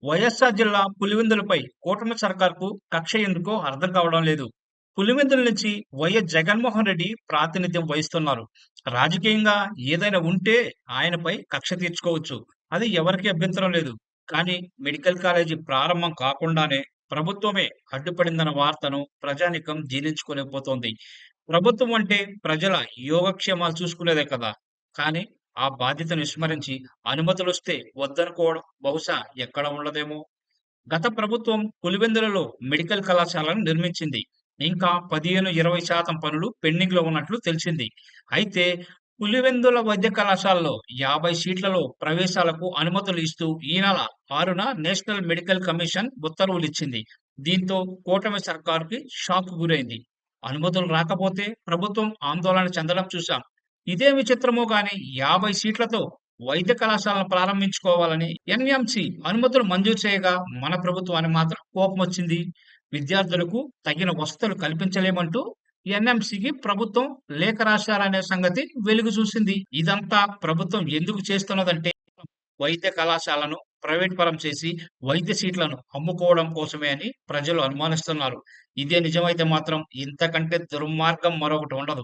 వైఎస్ఆర్ జిల్లా పులివెందులపై కూటమి సర్కార్‌కు కక్ష ఎందుకో అర్థం కావడం లేదు. పులివెందుల నుంచి వైఎస్ జగన్మోహన్ రెడ్డి ప్రాతినిధ్యం వహిస్తున్నారు. రాజకీయంగా ఏదైనా ఉంటే ఆయనపై కక్ష తీర్చుకోవచ్చు. అది ఎవరికీ అభ్యంతరం లేదు. కానీ మెడికల్ కాలేజీ ప్రారంభం కాకుండానే ప్రభుత్వమే అడ్డుపడిందన్న వార్తను ప్రజానీకం జీర్ణించుకోలేకపోతోంది. ప్రభుత్వం అంటే ప్రజల యోగక్షేమాలు చూసుకునేదే కదా! కానీ ఆ బాధ్యతను విస్మరించి అనుమతులొస్తే వద్దనుకోవడం బహుశా ఎక్కడ ఉండదేమో. గత ప్రభుత్వం పులివెందులలో మెడికల్ కళాశాలను నిర్మించింది. ఇంకా 15, 20% పనులు పెండింగ్‌లో ఉన్నట్లు తెలిసింది. అయితే పులివెందుల వైద్య కళాశాలలో 50 సీట్లలో ప్రవేశాలకు అనుమతులు ఇస్తూ ఈ నెల 6న నేషనల్ మెడికల్ కమిషన్ ఉత్తర్వులిచ్చింది. దీంతో కూటమి సర్కారుకి షాక్‌కు గురైంది. అనుమతులు రాకపోతే ప్రభుత్వం ఆందోళన చెందడం చూశాం. ఇదే విచిత్రమో గాని 50 సీట్లతో వైద్య కళాశాలను ప్రారంభించుకోవాలని ఎన్‌ఎంసీ అనుమతులు మంజూరు చేయగా మన ప్రభుత్వానికి మాత్రం కోపమొచ్చింది. విద్యార్థులకు తగిన వసతులు కల్పించలేమంటూ ఎన్‌ఎంసీకి ప్రభుత్వం లేఖ రాశారనే సంగతి వెలుగు చూసింది. ఇదంతా ప్రభుత్వం ఎందుకు చేస్తున్నదంటే వైద్య కళాశాలను ప్రైవేట్ పరం చేసి వైద్య సీట్లను అమ్ముకోవడం కోసమే అని ప్రజలు అనుమానిస్తున్నారు. ఇదే నిజమైతే మాత్రం ఇంతకంటే దుర్మార్గం మరొకటి ఉండదు.